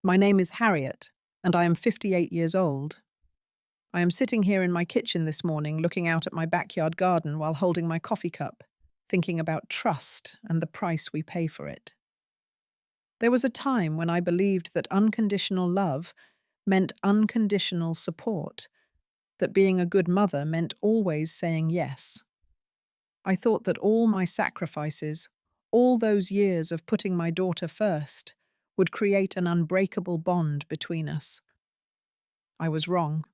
My name is Harriet, and I am 58 years old. I am sitting here in my kitchen this morning looking out at my backyard garden while holding my coffee cup, thinking about trust and the price we pay for it. There was a time when I believed that unconditional love meant unconditional support, that being a good mother meant always saying yes. I thought that all my sacrifices, all those years of putting my daughter first, would create an unbreakable bond between us. I was wrong.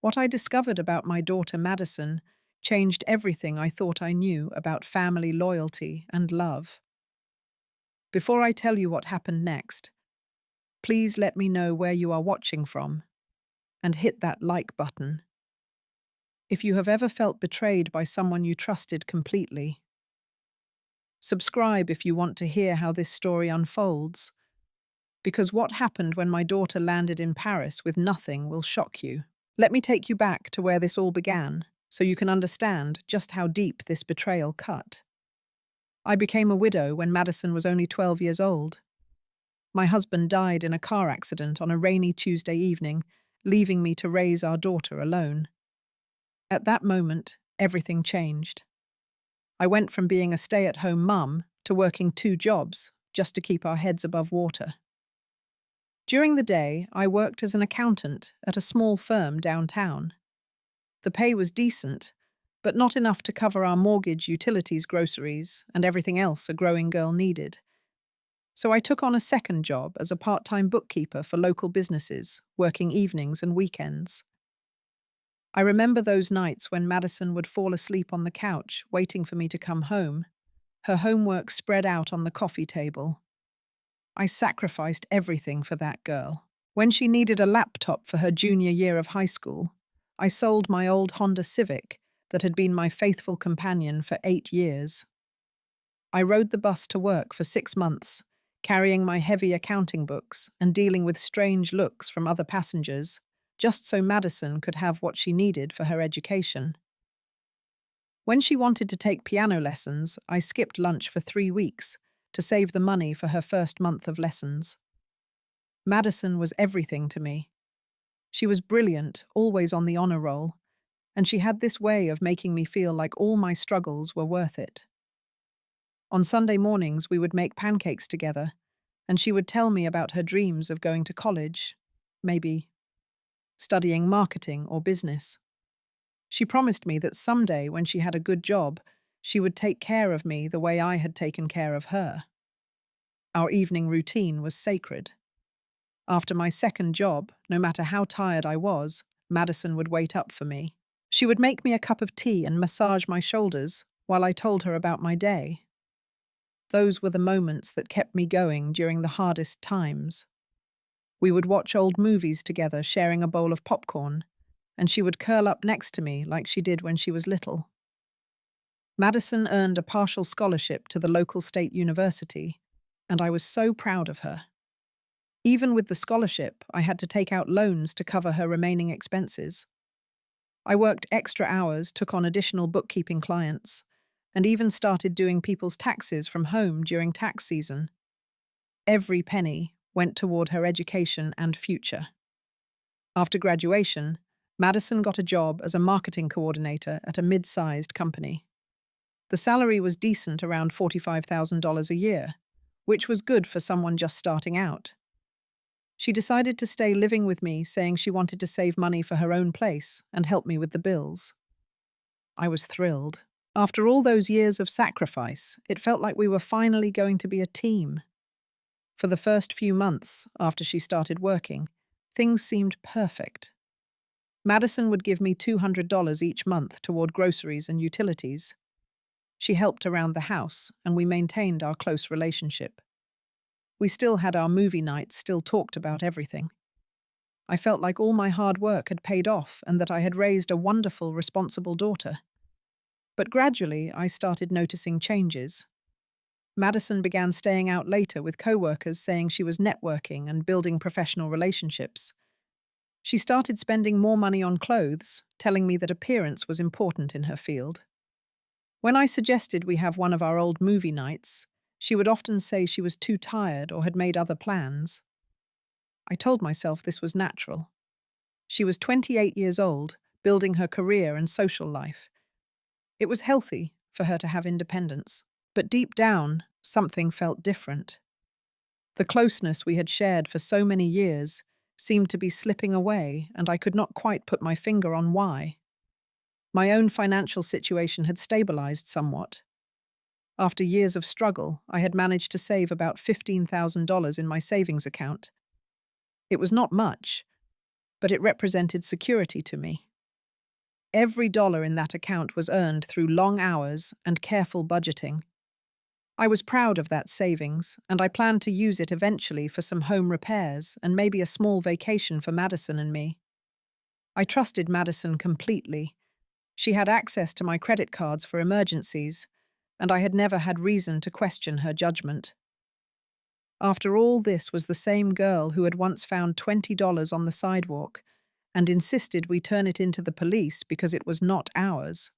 What I discovered about my daughter Madison changed everything I thought I knew about family loyalty and love. Before I tell you what happened next, please let me know where you are watching from and hit that like button. If you have ever felt betrayed by someone you trusted completely, subscribe if you want to hear how this story unfolds, because what happened when my daughter landed in Paris with nothing will shock you. Let me take you back to where this all began, so you can understand just how deep this betrayal cut. I became a widow when Madison was only 12 years old. My husband died in a car accident on a rainy Tuesday evening, leaving me to raise our daughter alone. At that moment, everything changed. I went from being a stay-at-home mum to working 2 jobs just to keep our heads above water. During the day, I worked as an accountant at a small firm downtown. The pay was decent, but not enough to cover our mortgage, utilities, groceries, and everything else a growing girl needed. So I took on a second job as a part-time bookkeeper for local businesses, working evenings and weekends. I remember those nights when Madison would fall asleep on the couch, waiting for me to come home, her homework spread out on the coffee table. I sacrificed everything for that girl. When she needed a laptop for her junior year of high school, I sold my old Honda Civic that had been my faithful companion for 8 years. I rode the bus to work for 6 months, carrying my heavy accounting books and dealing with strange looks from other passengers, just so Madison could have what she needed for her education. When she wanted to take piano lessons, I skipped lunch for 3 weeks to save the money for her first month of lessons. Madison was everything to me. She was brilliant, always on the honor roll, and she had this way of making me feel like all my struggles were worth it. On Sunday mornings, we would make pancakes together, and she would tell me about her dreams of going to college, maybe studying marketing or business. She promised me that someday, when she had a good job, she would take care of me the way I had taken care of her. Our evening routine was sacred. After my second job, no matter how tired I was, Madison would wait up for me. She would make me a cup of tea and massage my shoulders while I told her about my day. Those were the moments that kept me going during the hardest times. We would watch old movies together, sharing a bowl of popcorn, and she would curl up next to me like she did when she was little. Madison earned a partial scholarship to the local state university, and I was so proud of her. Even with the scholarship, I had to take out loans to cover her remaining expenses. I worked extra hours, took on additional bookkeeping clients, and even started doing people's taxes from home during tax season. Every penny went toward her education and future. After graduation, Madison got a job as a marketing coordinator at a mid-sized company. The salary was decent, around $45,000 a year, which was good for someone just starting out. She decided to stay living with me, saying she wanted to save money for her own place and help me with the bills. I was thrilled. After all those years of sacrifice, it felt like we were finally going to be a team. For the first few months after she started working, things seemed perfect. Madison would give me $200 each month toward groceries and utilities. She helped around the house, and we maintained our close relationship. We still had our movie nights, still talked about everything. I felt like all my hard work had paid off and that I had raised a wonderful, responsible daughter. But gradually, I started noticing changes. Madison began staying out later with coworkers, saying she was networking and building professional relationships. She started spending more money on clothes, telling me that appearance was important in her field. When I suggested we have one of our old movie nights, she would often say she was too tired or had made other plans. I told myself this was natural. She was 28 years old, building her career and social life. It was healthy for her to have independence. But deep down, something felt different. The closeness we had shared for so many years seemed to be slipping away, and I could not quite put my finger on why. My own financial situation had stabilized somewhat. After years of struggle, I had managed to save about $15,000 in my savings account. It was not much, but it represented security to me. Every dollar in that account was earned through long hours and careful budgeting. I was proud of that savings, and I planned to use it eventually for some home repairs and maybe a small vacation for Madison and me. I trusted Madison completely. She had access to my credit cards for emergencies, and I had never had reason to question her judgment. After all, this was the same girl who had once found $20 on the sidewalk and insisted we turn it into the police because it was not ours.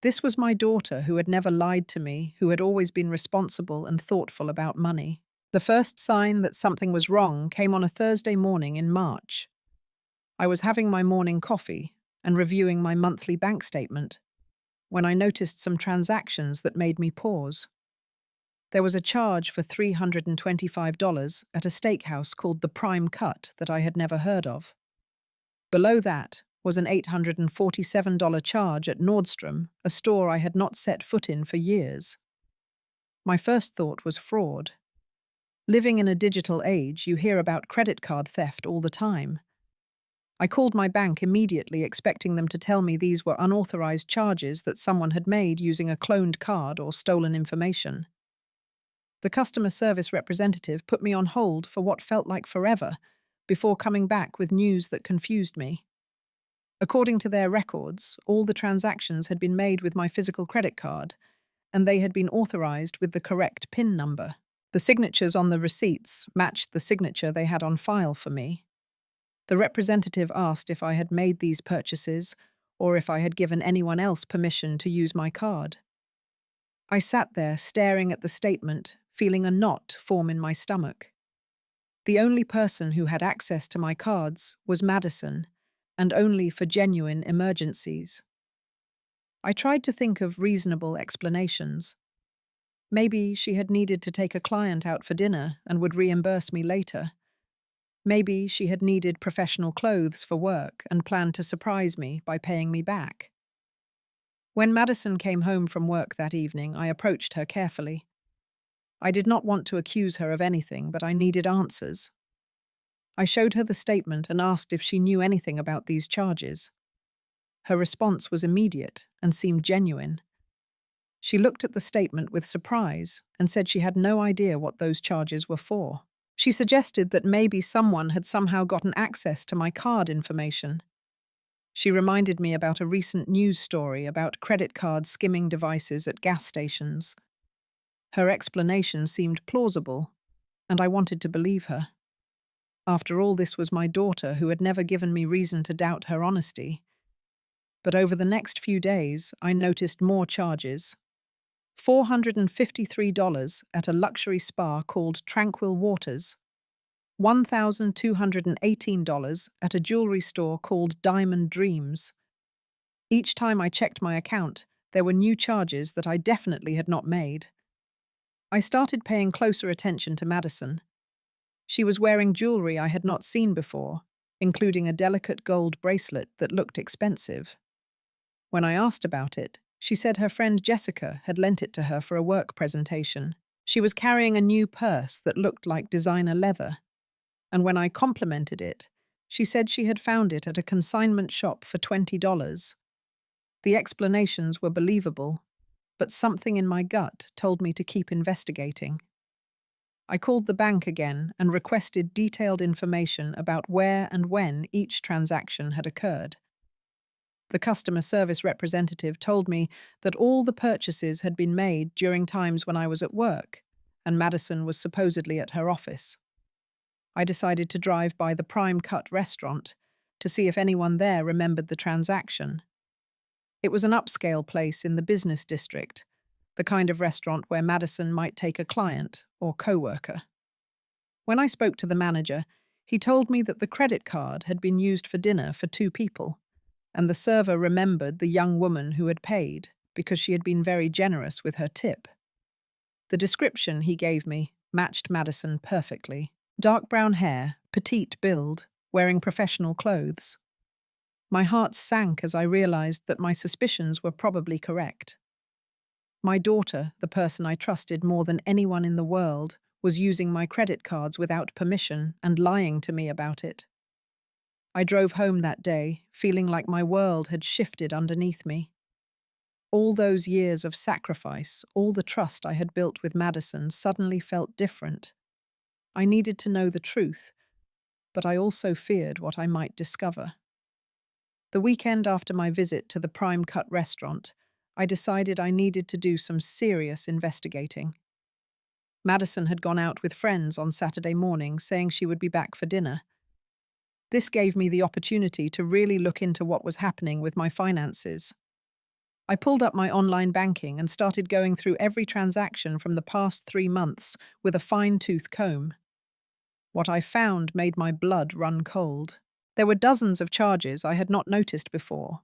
This was my daughter who had never lied to me, who had always been responsible and thoughtful about money. The first sign that something was wrong came on a Thursday morning in March. I was having my morning coffee and reviewing my monthly bank statement when I noticed some transactions that made me pause. There was a charge for $325 at a steakhouse called the Prime Cut that I had never heard of. Below that was an $847 charge at Nordstrom, a store I had not set foot in for years. My first thought was fraud. Living in a digital age, you hear about credit card theft all the time. I called my bank immediately, expecting them to tell me these were unauthorized charges that someone had made using a cloned card or stolen information. The customer service representative put me on hold for what felt like forever before coming back with news that confused me. According to their records, all the transactions had been made with my physical credit card, and they had been authorized with the correct PIN number. The signatures on the receipts matched the signature they had on file for me. The representative asked if I had made these purchases or if I had given anyone else permission to use my card. I sat there staring at the statement, feeling a knot form in my stomach. The only person who had access to my cards was Madison, and only for genuine emergencies. I tried to think of reasonable explanations. Maybe she had needed to take a client out for dinner and would reimburse me later. Maybe she had needed professional clothes for work and planned to surprise me by paying me back. When Madison came home from work that evening, I approached her carefully. I did not want to accuse her of anything, but I needed answers. I showed her the statement and asked if she knew anything about these charges. Her response was immediate and seemed genuine. She looked at the statement with surprise and said she had no idea what those charges were for. She suggested that maybe someone had somehow gotten access to my card information. She reminded me about a recent news story about credit card skimming devices at gas stations. Her explanation seemed plausible, and I wanted to believe her. After all, this was my daughter who had never given me reason to doubt her honesty. But over the next few days, I noticed more charges. $453 at a luxury spa called Tranquil Waters. $1,218 at a jewelry store called Diamond Dreams. Each time I checked my account, there were new charges that I definitely had not made. I started paying closer attention to Madison. She was wearing jewelry I had not seen before, including a delicate gold bracelet that looked expensive. When I asked about it, she said her friend Jessica had lent it to her for a work presentation. She was carrying a new purse that looked like designer leather. And when I complimented it, she said she had found it at a consignment shop for $20. The explanations were believable, but something in my gut told me to keep investigating. I called the bank again and requested detailed information about where and when each transaction had occurred. The customer service representative told me that all the purchases had been made during times when I was at work, and Madison was supposedly at her office. I decided to drive by the Prime Cut restaurant to see if anyone there remembered the transaction. It was an upscale place in the business district, the kind of restaurant where Madison might take a client or coworker. When I spoke to the manager, He told me that the credit card had been used for dinner for 2 people, and the server remembered the young woman who had paid because she had been very generous with her tip. The description he gave me matched Madison perfectly. Dark brown hair, petite build, wearing professional clothes. My heart sank as I realized that my suspicions were probably correct. My daughter, the person I trusted more than anyone in the world, was using my credit cards without permission and lying to me about it. I drove home that day, feeling like my world had shifted underneath me. All those years of sacrifice, all the trust I had built with Madison suddenly felt different. I needed to know the truth, but I also feared what I might discover. The weekend after my visit to the Prime Cut restaurant, I decided I needed to do some serious investigating. Madison had gone out with friends on Saturday morning, saying she would be back for dinner. This gave me the opportunity to really look into what was happening with my finances. I pulled up my online banking and started going through every transaction from the past 3 months with a fine-tooth comb. What I found made my blood run cold. There were dozens of charges I had not noticed before,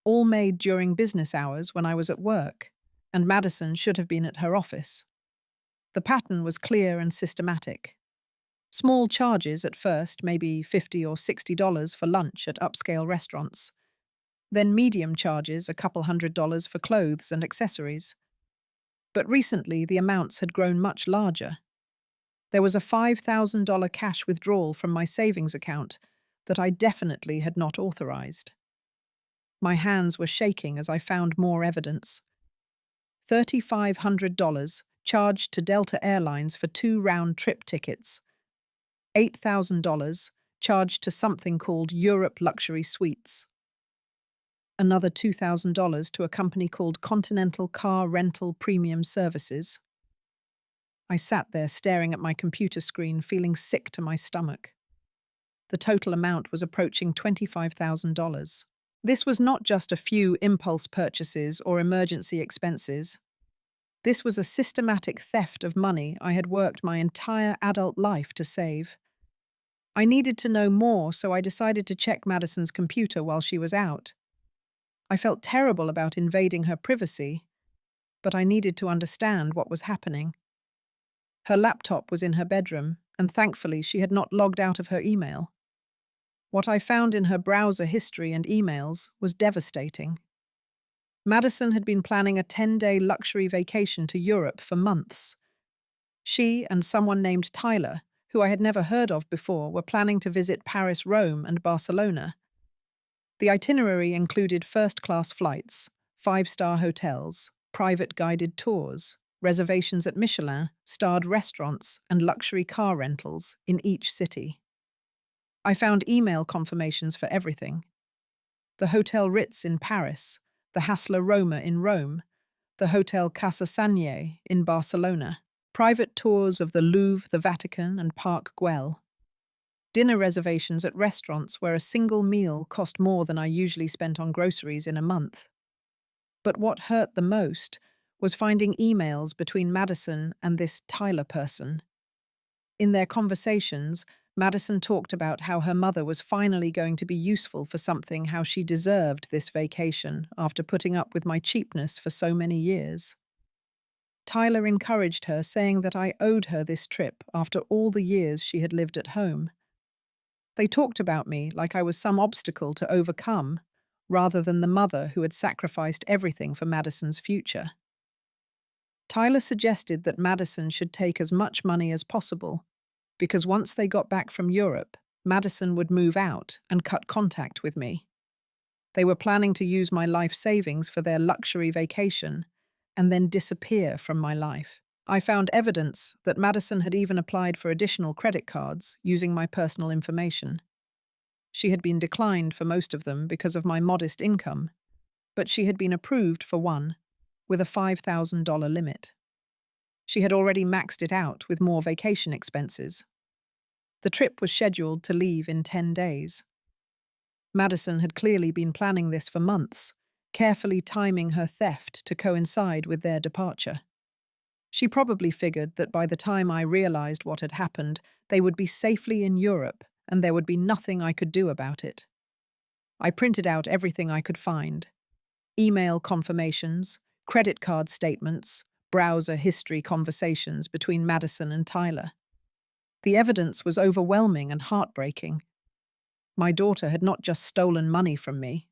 all made during business hours when I was at work, and Madison should have been at her office. The pattern was clear and systematic. Small charges at first, maybe $50 or $60 for lunch at upscale restaurants. Then medium charges, a couple $100 for clothes and accessories. But recently the amounts had grown much larger. There was a $5,000 cash withdrawal from my savings account that I definitely had not authorized. My hands were shaking as I found more evidence. $3,500 charged to Delta Airlines for 2 round-trip tickets. $8,000 charged to something called Europe Luxury Suites. Another $2,000 to a company called Continental Car Rental Premium Services. I sat there staring at my computer screen, feeling sick to my stomach. The total amount was approaching $25,000. This was not just a few impulse purchases or emergency expenses. This was a systematic theft of money I had worked my entire adult life to save. I needed to know more, so I decided to check Madison's computer while she was out. I felt terrible about invading her privacy, but I needed to understand what was happening. Her laptop was in her bedroom, and thankfully she had not logged out of her email. What I found in her browser history and emails was devastating. Madison had been planning a 10-day luxury vacation to Europe for months. She and someone named Tyler, who I had never heard of before, were planning to visit Paris, Rome, and Barcelona. The itinerary included first-class flights, 5-star hotels, private guided tours, reservations at Michelin-starred restaurants, and luxury car rentals in each city. I found email confirmations for everything. The Hotel Ritz in Paris, the Hassler Roma in Rome, the Hotel Casa Sanier in Barcelona, private tours of the Louvre, the Vatican, and Park Güell. Dinner reservations at restaurants where a single meal cost more than I usually spent on groceries in a month. But what hurt the most was finding emails between Madison and this Tyler person. In their conversations, Madison talked about how her mother was finally going to be useful for something, how she deserved this vacation after putting up with my cheapness for so many years. Tyler encouraged her, saying that I owed her this trip after all the years she had lived at home. They talked about me like I was some obstacle to overcome, rather than the mother who had sacrificed everything for Madison's future. Tyler suggested that Madison should take as much money as possible, because once they got back from Europe, Madison would move out and cut contact with me. They were planning to use my life savings for their luxury vacation and then disappear from my life. I found evidence that Madison had even applied for additional credit cards using my personal information. She had been declined for most of them because of my modest income, but she had been approved for one, with a $5,000 limit. She had already maxed it out with more vacation expenses. The trip was scheduled to leave in 10 days. Madison had clearly been planning this for months, carefully timing her theft to coincide with their departure. She probably figured that by the time I realized what had happened, they would be safely in Europe and there would be nothing I could do about it. I printed out everything I could find: email confirmations, credit card statements, browser history conversations between Madison and Tyler. The evidence was overwhelming and heartbreaking. My daughter had not just stolen money from me.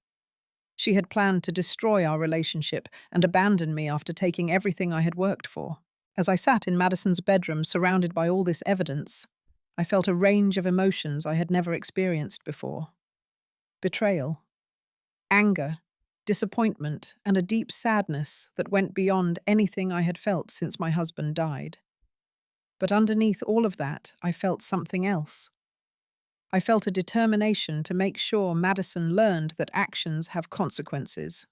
She had planned to destroy our relationship and abandon me after taking everything I had worked for. As I sat in Madison's bedroom surrounded by all this evidence, I felt a range of emotions I had never experienced before: betrayal, anger, disappointment, and a deep sadness that went beyond anything I had felt since my husband died. But underneath all of that, I felt something else. I felt a determination to make sure Madison learned that actions have consequences.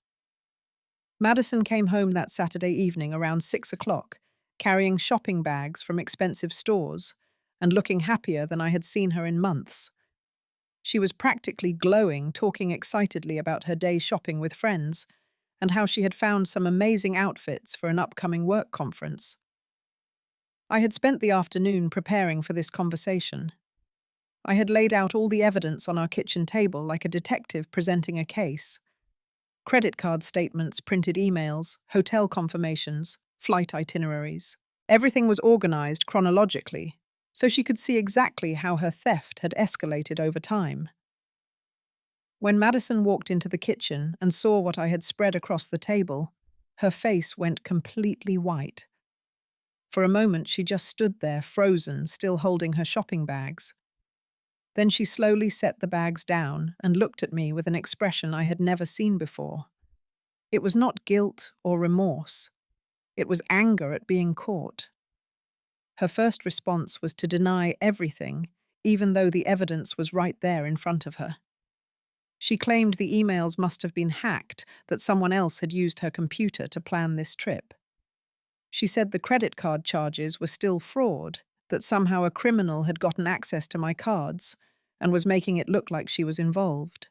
Madison came home that Saturday evening around 6 o'clock, carrying shopping bags from expensive stores and looking happier than I had seen her in months. She was practically glowing, talking excitedly about her day shopping with friends and how she had found some amazing outfits for an upcoming work conference. I had spent the afternoon preparing for this conversation. I had laid out all the evidence on our kitchen table like a detective presenting a case: credit card statements, printed emails, hotel confirmations, flight itineraries. Everything was organized chronologically, so she could see exactly how her theft had escalated over time. When Madison walked into the kitchen and saw what I had spread across the table, her face went completely white. For a moment, she just stood there, frozen, still holding her shopping bags. Then she slowly set the bags down and looked at me with an expression I had never seen before. It was not guilt or remorse. It was anger at being caught. Her first response was to deny everything, even though the evidence was right there in front of her. She claimed the emails must have been hacked, that someone else had used her computer to plan this trip. She said the credit card charges were still fraud, that somehow a criminal had gotten access to my cards and was making it look like she was involved.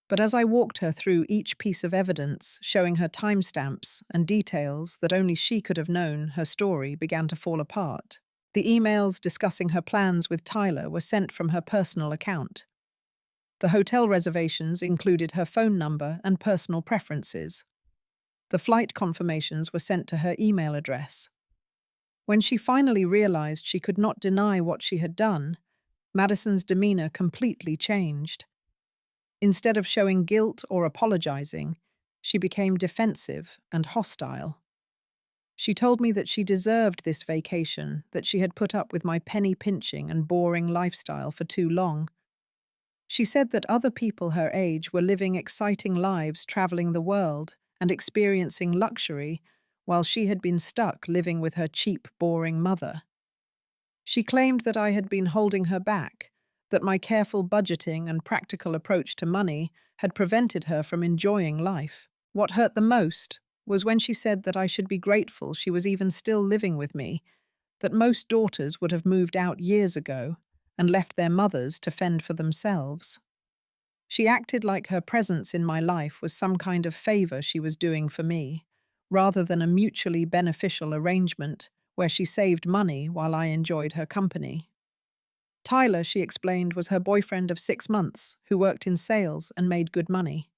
But as I walked her through each piece of evidence, showing her timestamps and details that only she could have known, her story began to fall apart. The emails discussing her plans with Tyler were sent from her personal account. The hotel reservations included her phone number and personal preferences. The flight confirmations were sent to her email address. When she finally realized she could not deny what she had done, Madison's demeanor completely changed. Instead of showing guilt or apologizing, she became defensive and hostile. She told me that she deserved this vacation, that she had put up with my penny-pinching and boring lifestyle for too long. She said that other people her age were living exciting lives, traveling the world and experiencing luxury, while she had been stuck living with her cheap, boring mother. She claimed that I had been holding her back, that my careful budgeting and practical approach to money had prevented her from enjoying life. What hurt the most was when she said that I should be grateful she was even still living with me, that most daughters would have moved out years ago and left their mothers to fend for themselves. She acted like her presence in my life was some kind of favor she was doing for me, rather than a mutually beneficial arrangement where she saved money while I enjoyed her company. Tyler, she explained, was her boyfriend of 6 months who worked in sales and made good money.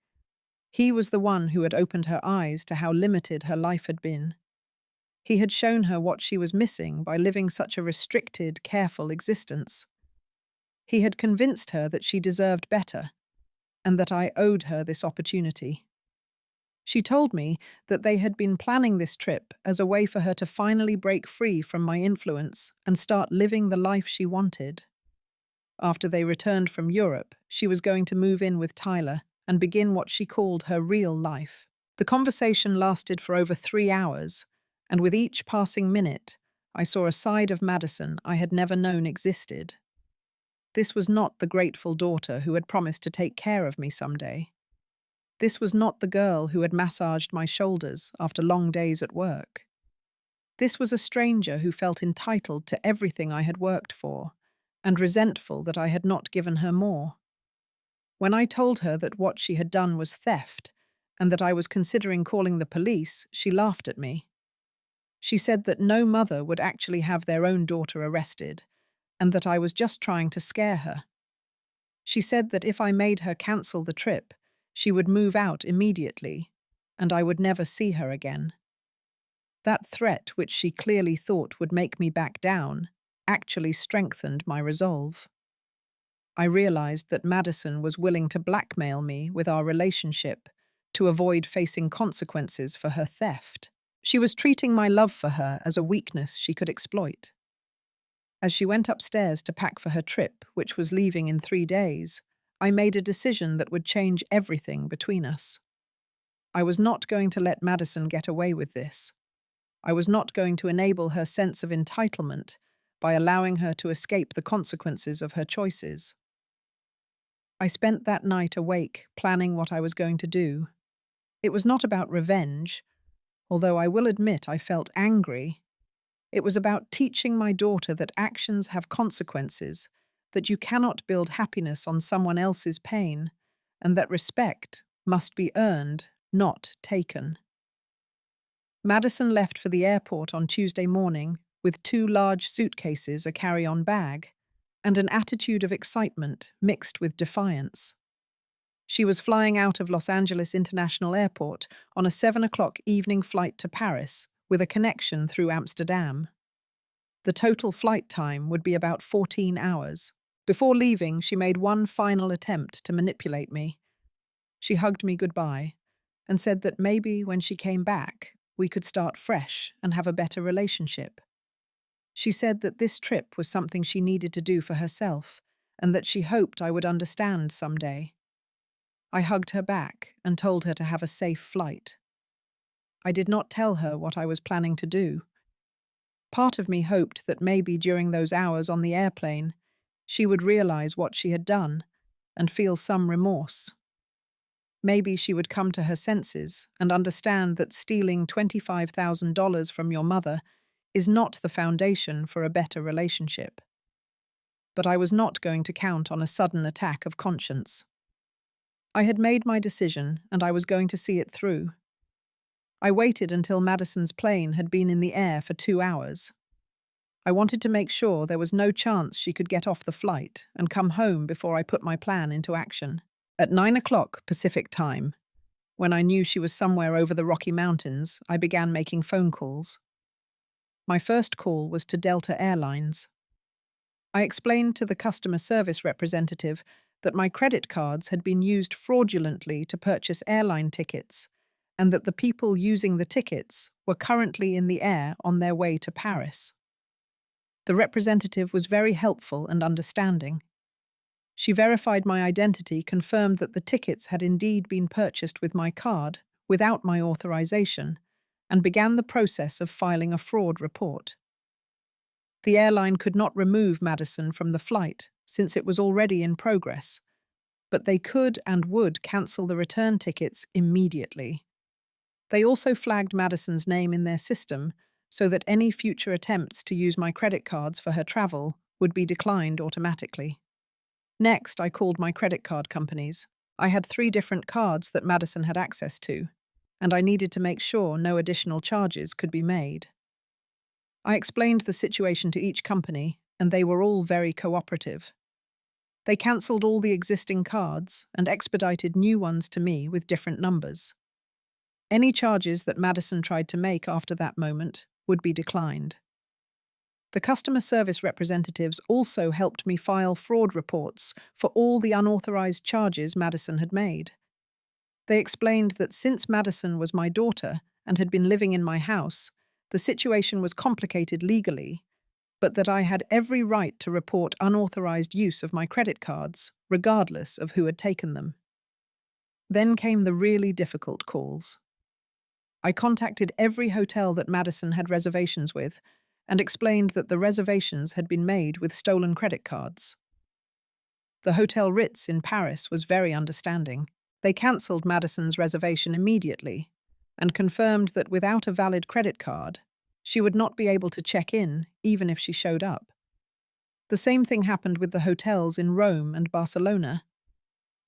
He was the one who had opened her eyes to how limited her life had been. He had shown her what she was missing by living such a restricted, careful existence. He had convinced her that she deserved better, and that I owed her this opportunity. She told me that they had been planning this trip as a way for her to finally break free from my influence and start living the life she wanted. After they returned from Europe, she was going to move in with Tyler and begin what she called her real life. The conversation lasted for over 3 hours, and with each passing minute, I saw a side of Madison I had never known existed. This was not the grateful daughter who had promised to take care of me someday. This was not the girl who had massaged my shoulders after long days at work. This was a stranger who felt entitled to everything I had worked for, and resentful that I had not given her more. When I told her that what she had done was theft, and that I was considering calling the police, she laughed at me. She said that no mother would actually have their own daughter arrested, and that I was just trying to scare her. She said that if I made her cancel the trip, she would move out immediately, and I would never see her again. That threat, which she clearly thought would make me back down, actually strengthened my resolve. I realized that Madison was willing to blackmail me with our relationship to avoid facing consequences for her theft. She was treating my love for her as a weakness she could exploit. As she went upstairs to pack for her trip, which was leaving in 3 days, I made a decision that would change everything between us. I was not going to let Madison get away with this. I was not going to enable her sense of entitlement by allowing her to escape the consequences of her choices. I spent that night awake, planning what I was going to do. It was not about revenge, although I will admit I felt angry. It was about teaching my daughter that actions have consequences, that you cannot build happiness on someone else's pain, and that respect must be earned, not taken. Madison left for the airport on Tuesday morning with 2 large suitcases, a carry-on bag, and an attitude of excitement mixed with defiance. She was flying out of Los Angeles International Airport on a 7 o'clock evening flight to Paris with a connection through Amsterdam. The total flight time would be about 14 hours. Before leaving, she made one final attempt to manipulate me. She hugged me goodbye and said that maybe when she came back, we could start fresh and have a better relationship. She said that this trip was something she needed to do for herself and that she hoped I would understand someday. I hugged her back and told her to have a safe flight. I did not tell her what I was planning to do. Part of me hoped that maybe during those hours on the airplane, she would realize what she had done and feel some remorse. Maybe she would come to her senses and understand that stealing $25,000 from your mother is not the foundation for a better relationship. But I was not going to count on a sudden attack of conscience. I had made my decision, and I was going to see it through. I waited until Madison's plane had been in the air for 2 hours. I wanted to make sure there was no chance she could get off the flight and come home before I put my plan into action. At 9 o'clock Pacific time, when I knew she was somewhere over the Rocky Mountains, I began making phone calls. My first call was to Delta Airlines. I explained to the customer service representative that my credit cards had been used fraudulently to purchase airline tickets, and that the people using the tickets were currently in the air on their way to Paris. The representative was very helpful and understanding. She verified my identity, confirmed that the tickets had indeed been purchased with my card, without my authorization, and began the process of filing a fraud report. The airline could not remove Madison from the flight, since it was already in progress, but they could and would cancel the return tickets immediately. They also flagged Madison's name in their system so that any future attempts to use my credit cards for her travel would be declined automatically. Next, I called my credit card companies. I had 3 different cards that Madison had access to, and I needed to make sure no additional charges could be made. I explained the situation to each company, and they were all very cooperative. They cancelled all the existing cards and expedited new ones to me with different numbers. Any charges that Madison tried to make after that moment would be declined. The customer service representatives also helped me file fraud reports for all the unauthorized charges Madison had made. They explained that since Madison was my daughter and had been living in my house, the situation was complicated legally, but that I had every right to report unauthorized use of my credit cards, regardless of who had taken them. Then came the really difficult calls. I contacted every hotel that Madison had reservations with and explained that the reservations had been made with stolen credit cards. The Hotel Ritz in Paris was very understanding. They cancelled Madison's reservation immediately and confirmed that without a valid credit card, she would not be able to check in even if she showed up. The same thing happened with the hotels in Rome and Barcelona.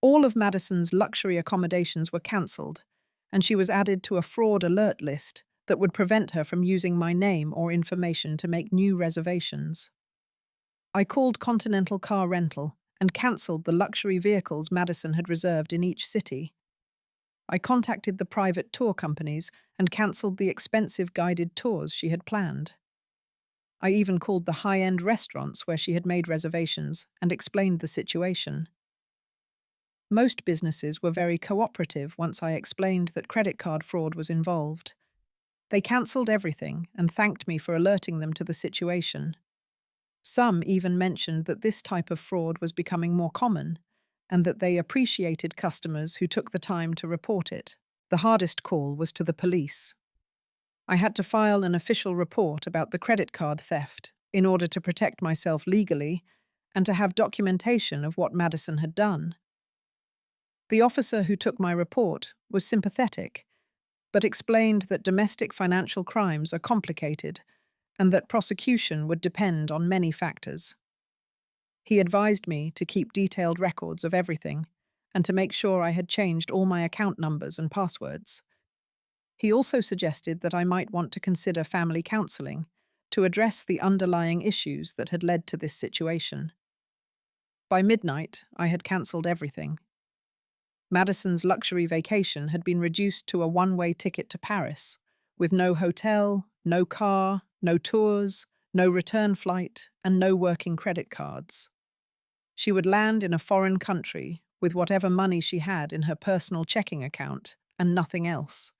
All of Madison's luxury accommodations were cancelled, and she was added to a fraud alert list that would prevent her from using my name or information to make new reservations. I called Continental Car Rental and cancelled the luxury vehicles Madison had reserved in each city. I contacted the private tour companies and cancelled the expensive guided tours she had planned. I even called the high-end restaurants where she had made reservations and explained the situation. Most businesses were very cooperative once I explained that credit card fraud was involved. They cancelled everything and thanked me for alerting them to the situation. Some even mentioned that this type of fraud was becoming more common and that they appreciated customers who took the time to report it. The hardest call was to the police. I had to file an official report about the credit card theft in order to protect myself legally and to have documentation of what Madison had done. The officer who took my report was sympathetic, but explained that domestic financial crimes are complicated and that prosecution would depend on many factors. He advised me to keep detailed records of everything and to make sure I had changed all my account numbers and passwords. He also suggested that I might want to consider family counseling to address the underlying issues that had led to this situation. By midnight, I had cancelled everything. Madison's luxury vacation had been reduced to a one-way ticket to Paris, with no hotel, no car, no tours, no return flight, and no working credit cards. She would land in a foreign country with whatever money she had in her personal checking account and nothing else.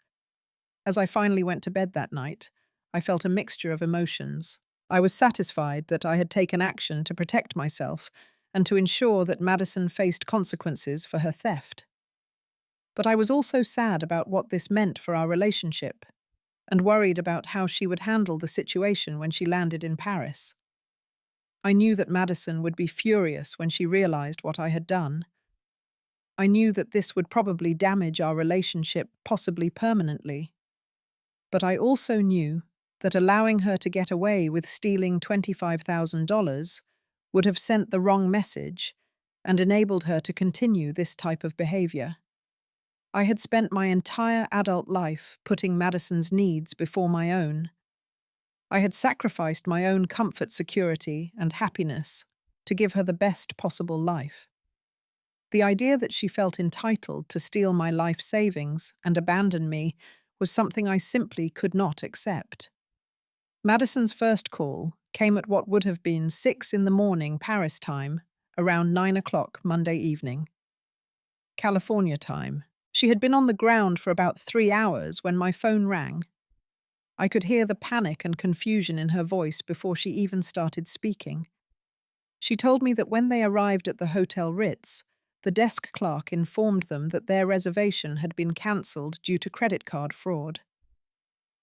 As I finally went to bed that night, I felt a mixture of emotions. I was satisfied that I had taken action to protect myself and to ensure that Madison faced consequences for her theft. But I was also sad about what this meant for our relationship and worried about how she would handle the situation when she landed in Paris. I knew that Madison would be furious when she realized what I had done. I knew that this would probably damage our relationship, possibly permanently. But I also knew that allowing her to get away with stealing $25,000 would have sent the wrong message and enabled her to continue this type of behavior. I had spent my entire adult life putting Madison's needs before my own. I had sacrificed my own comfort, security, and happiness to give her the best possible life. The idea that she felt entitled to steal my life savings and abandon me was something I simply could not accept. Madison's first call came at what would have been 6 in the morning Paris time, around 9 o'clock Monday evening. California time. She had been on the ground for about 3 hours when my phone rang. I could hear the panic and confusion in her voice before she even started speaking. She told me that when they arrived at the Hotel Ritz, the desk clerk informed them that their reservation had been cancelled due to credit card fraud.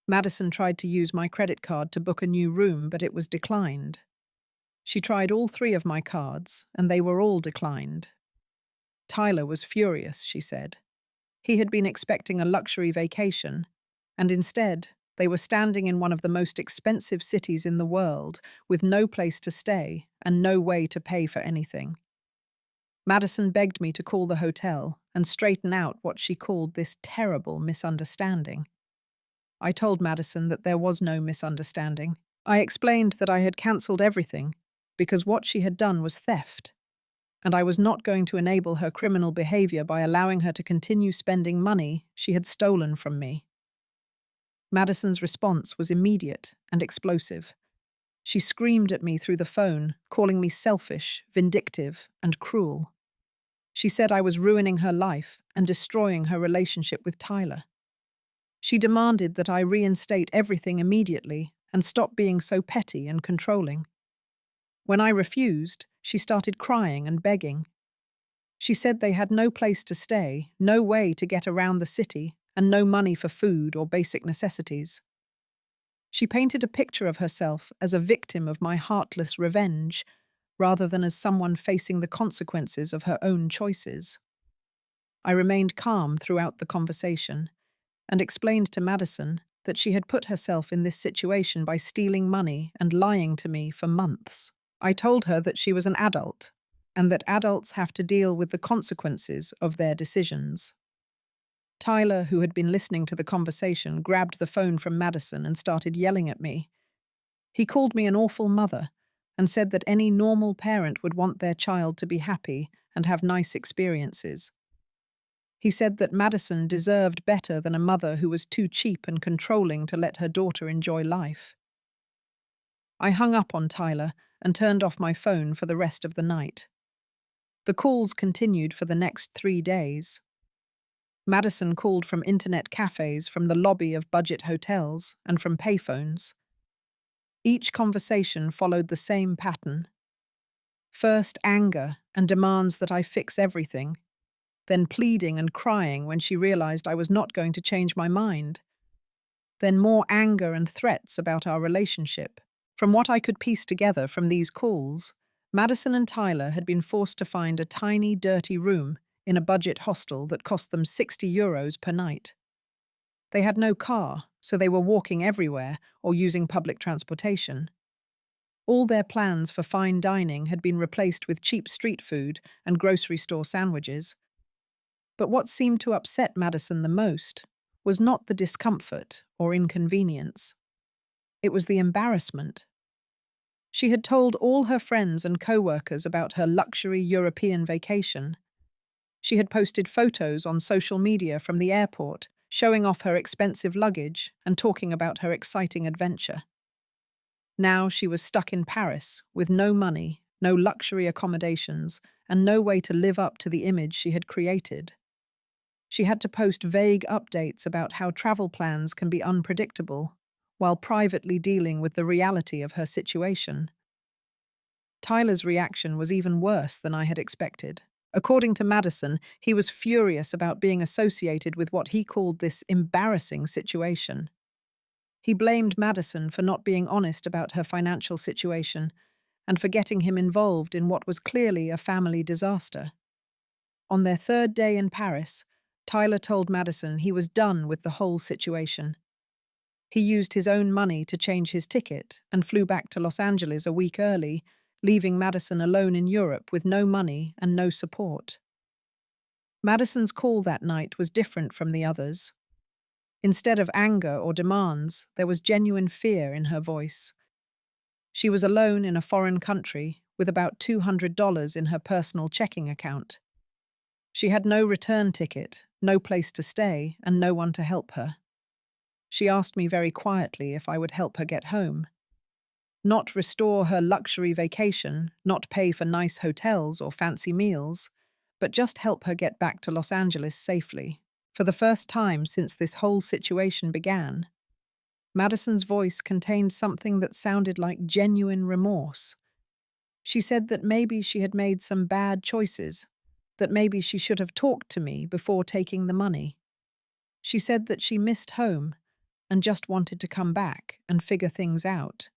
Madison tried to use my credit card to book a new room, but it was declined. She tried all 3 of my cards, and they were all declined. Tyler was furious, she said. He had been expecting a luxury vacation, and instead, they were standing in one of the most expensive cities in the world, with no place to stay and no way to pay for anything. Madison begged me to call the hotel and straighten out what she called this terrible misunderstanding. I told Madison that there was no misunderstanding. I explained that I had cancelled everything because what she had done was theft, and I was not going to enable her criminal behavior by allowing her to continue spending money she had stolen from me. Madison's response was immediate and explosive. She screamed at me through the phone, calling me selfish, vindictive, and cruel. She said I was ruining her life and destroying her relationship with Tyler. She demanded that I reinstate everything immediately and stop being so petty and controlling. When I refused, she started crying and begging. She said they had no place to stay, no way to get around the city, and no money for food or basic necessities. She painted a picture of herself as a victim of my heartless revenge, rather than as someone facing the consequences of her own choices. I remained calm throughout the conversation and explained to Madison that she had put herself in this situation by stealing money and lying to me for months. I told her that she was an adult and that adults have to deal with the consequences of their decisions. Tyler, who had been listening to the conversation, grabbed the phone from Madison and started yelling at me. He called me an awful mother and said that any normal parent would want their child to be happy and have nice experiences. He said that Madison deserved better than a mother who was too cheap and controlling to let her daughter enjoy life. I hung up on Tyler and turned off my phone for the rest of the night. The calls continued for the next 3 days. Madison called from internet cafes, from the lobby of budget hotels, and from payphones. Each conversation followed the same pattern. First anger and demands that I fix everything, then pleading and crying when she realized I was not going to change my mind. Then more anger and threats about our relationship. From what I could piece together from these calls, Madison and Tyler had been forced to find a tiny, dirty room in a budget hostel that cost them €60 per night. They had no car, so they were walking everywhere or using public transportation. All their plans for fine dining had been replaced with cheap street food and grocery store sandwiches. But what seemed to upset Madison the most was not the discomfort or inconvenience. It was the embarrassment. She had told all her friends and co-workers about her luxury European vacation. She had posted photos on social media from the airport, showing off her expensive luggage and talking about her exciting adventure. Now she was stuck in Paris with no money, no luxury accommodations, and no way to live up to the image she had created. She had to post vague updates about how travel plans can be unpredictable, while privately dealing with the reality of her situation. Tyler's reaction was even worse than I had expected. According to Madison, he was furious about being associated with what he called this embarrassing situation. He blamed Madison for not being honest about her financial situation and for getting him involved in what was clearly a family disaster. On their 3rd day in Paris, Tyler told Madison he was done with the whole situation. He used his own money to change his ticket and flew back to Los Angeles a week early, leaving Madison alone in Europe with no money and no support. Madison's call that night was different from the others. Instead of anger or demands, there was genuine fear in her voice. She was alone in a foreign country with about $200 in her personal checking account. She had no return ticket, no place to stay, and no one to help her. She asked me very quietly if I would help her get home. Not restore her luxury vacation, not pay for nice hotels or fancy meals, but just help her get back to Los Angeles safely. For the first time since this whole situation began, Madison's voice contained something that sounded like genuine remorse. She said that maybe she had made some bad choices, that maybe she should have talked to me before taking the money. She said that she missed home and just wanted to come back and figure things out.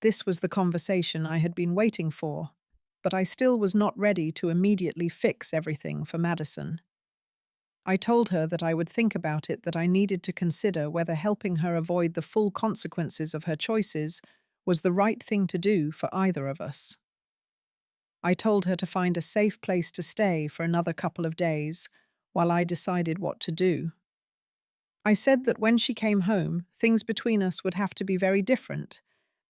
This was the conversation I had been waiting for, but I still was not ready to immediately fix everything for Madison. I told her that I would think about it, that I needed to consider whether helping her avoid the full consequences of her choices was the right thing to do for either of us. I told her to find a safe place to stay for another couple of days while I decided what to do. I said that when she came home, things between us would have to be very different,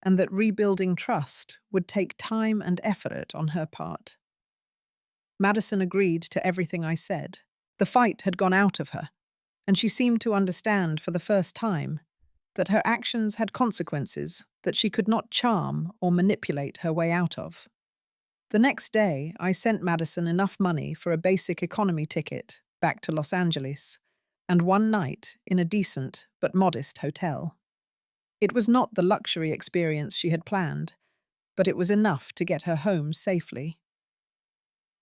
and that rebuilding trust would take time and effort on her part. Madison agreed to everything I said. The fight had gone out of her, and she seemed to understand for the first time that her actions had consequences that she could not charm or manipulate her way out of. The next day, I sent Madison enough money for a basic economy ticket back to Los Angeles, and one night in a decent but modest hotel. It was not the luxury experience she had planned, but it was enough to get her home safely.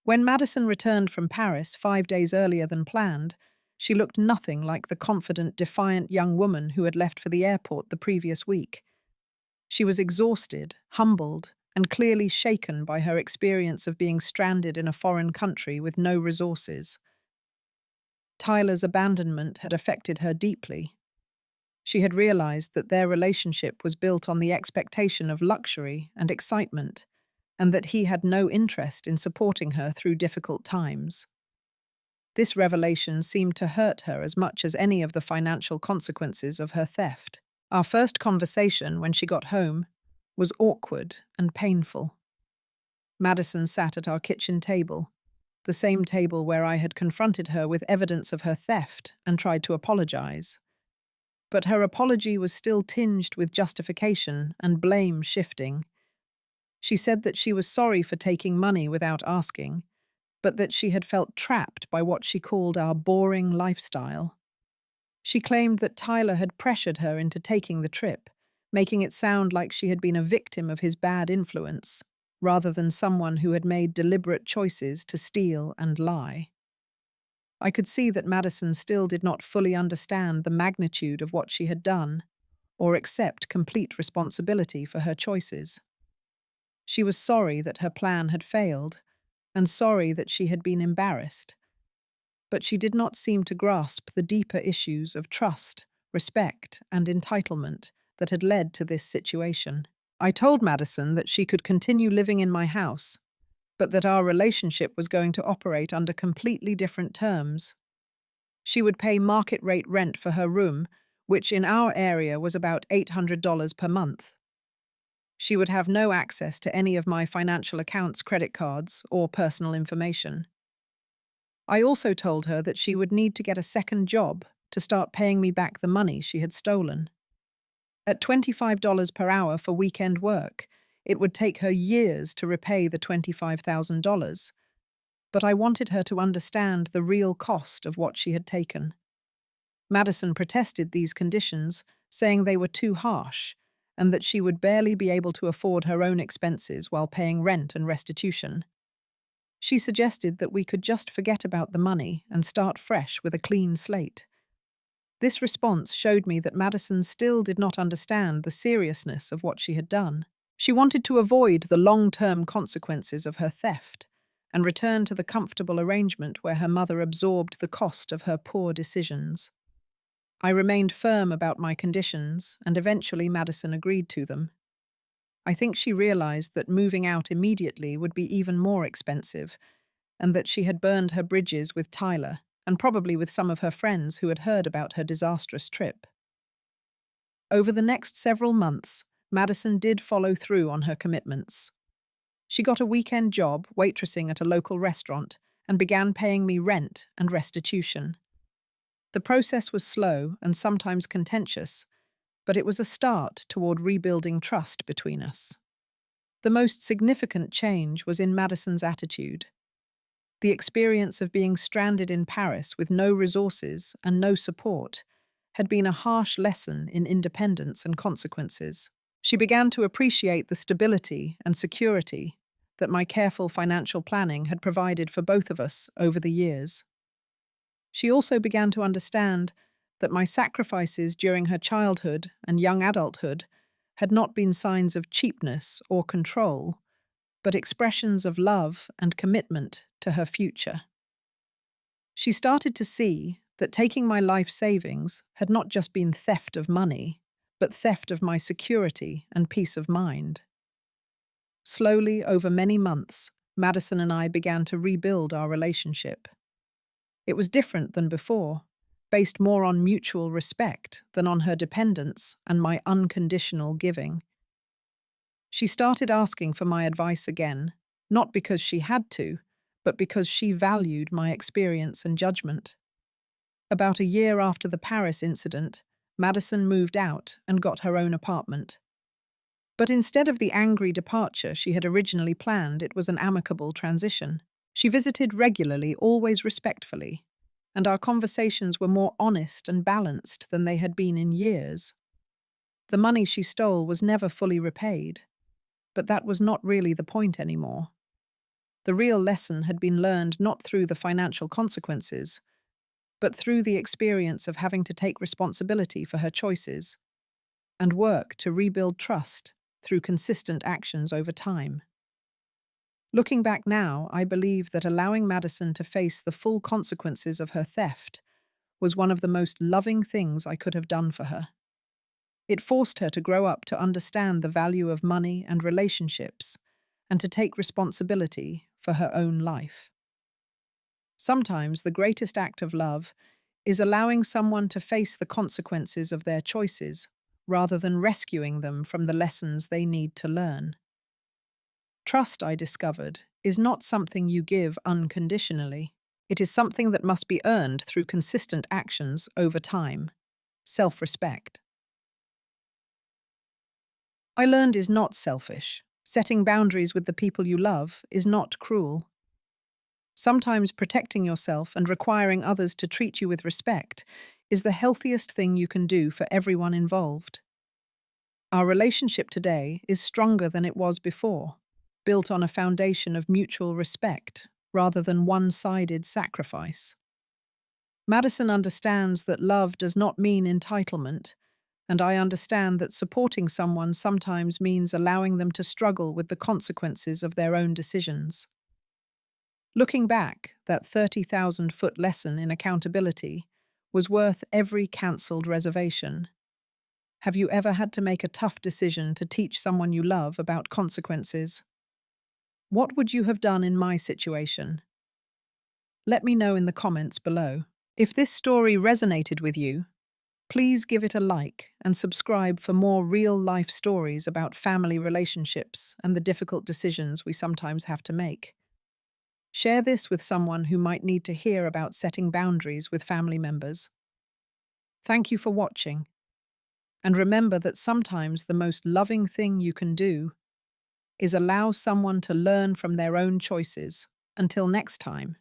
When Madison returned from Paris 5 days earlier than planned, she looked nothing like the confident, defiant young woman who had left for the airport the previous week. She was exhausted, humbled, and clearly shaken by her experience of being stranded in a foreign country with no resources. Tyler's abandonment had affected her deeply. She had realized that their relationship was built on the expectation of luxury and excitement, and that he had no interest in supporting her through difficult times. This revelation seemed to hurt her as much as any of the financial consequences of her theft. Our first conversation when she got home was awkward and painful. Madison sat at our kitchen table, the same table where I had confronted her with evidence of her theft and tried to apologize. But her apology was still tinged with justification and blame shifting. She said that she was sorry for taking money without asking, but that she had felt trapped by what she called our boring lifestyle. She claimed that Tyler had pressured her into taking the trip, making it sound like she had been a victim of his bad influence, rather than someone who had made deliberate choices to steal and lie. I could see that Madison still did not fully understand the magnitude of what she had done, or accept complete responsibility for her choices. She was sorry that her plan had failed, and sorry that she had been embarrassed. But she did not seem to grasp the deeper issues of trust, respect, and entitlement that had led to this situation. I told Madison that she could continue living in my house, but that our relationship was going to operate under completely different terms. She would pay market rate rent for her room, which in our area was about $800 per month. She would have no access to any of my financial accounts, credit cards, or personal information. I also told her that she would need to get a second job to start paying me back the money she had stolen. At $25 per hour for weekend work, it would take her years to repay the $25,000, but I wanted her to understand the real cost of what she had taken. Madison protested these conditions, saying they were too harsh, and that she would barely be able to afford her own expenses while paying rent and restitution. She suggested that we could just forget about the money and start fresh with a clean slate. This response showed me that Madison still did not understand the seriousness of what she had done. She wanted to avoid the long-term consequences of her theft and return to the comfortable arrangement where her mother absorbed the cost of her poor decisions. I remained firm about my conditions, and eventually Madison agreed to them. I think she realized that moving out immediately would be even more expensive, and that she had burned her bridges with Tyler, and probably with some of her friends who had heard about her disastrous trip. Over the next several months, Madison did follow through on her commitments. She got a weekend job waitressing at a local restaurant and began paying me rent and restitution. The process was slow and sometimes contentious, but it was a start toward rebuilding trust between us. The most significant change was in Madison's attitude. The experience of being stranded in Paris with no resources and no support had been a harsh lesson in independence and consequences. She began to appreciate the stability and security that my careful financial planning had provided for both of us over the years. She also began to understand that my sacrifices during her childhood and young adulthood had not been signs of cheapness or control, but expressions of love and commitment to her future. She started to see that taking my life savings had not just been theft of money, but theft of my security and peace of mind. Slowly, over many months, Madison and I began to rebuild our relationship. It was different than before, based more on mutual respect than on her dependence and my unconditional giving. She started asking for my advice again, not because she had to, but because she valued my experience and judgment. About a year after the Paris incident, Madison moved out and got her own apartment. But instead of the angry departure she had originally planned, it was an amicable transition. She visited regularly, always respectfully, and our conversations were more honest and balanced than they had been in years. The money she stole was never fully repaid, but that was not really the point anymore. The real lesson had been learned not through the financial consequences, but through the experience of having to take responsibility for her choices and work to rebuild trust through consistent actions over time. Looking back now, I believe that allowing Madison to face the full consequences of her theft was one of the most loving things I could have done for her. It forced her to grow up to understand the value of money and relationships, and to take responsibility for her own life. Sometimes the greatest act of love is allowing someone to face the consequences of their choices rather than rescuing them from the lessons they need to learn. Trust, I discovered, is not something you give unconditionally. It is something that must be earned through consistent actions over time. Self-respect. I learned is not selfish. Setting boundaries with the people you love is not cruel. Sometimes protecting yourself and requiring others to treat you with respect is the healthiest thing you can do for everyone involved. Our relationship today is stronger than it was before, built on a foundation of mutual respect rather than one-sided sacrifice. Madison understands that love does not mean entitlement, and I understand that supporting someone sometimes means allowing them to struggle with the consequences of their own decisions. Looking back, that 30,000-foot lesson in accountability was worth every cancelled reservation. Have you ever had to make a tough decision to teach someone you love about consequences? What would you have done in my situation? Let me know in the comments below. If this story resonated with you, please give it a like and subscribe for more real-life stories about family relationships and the difficult decisions we sometimes have to make. Share this with someone who might need to hear about setting boundaries with family members. Thank you for watching. And remember that sometimes the most loving thing you can do is allow someone to learn from their own choices. Until next time.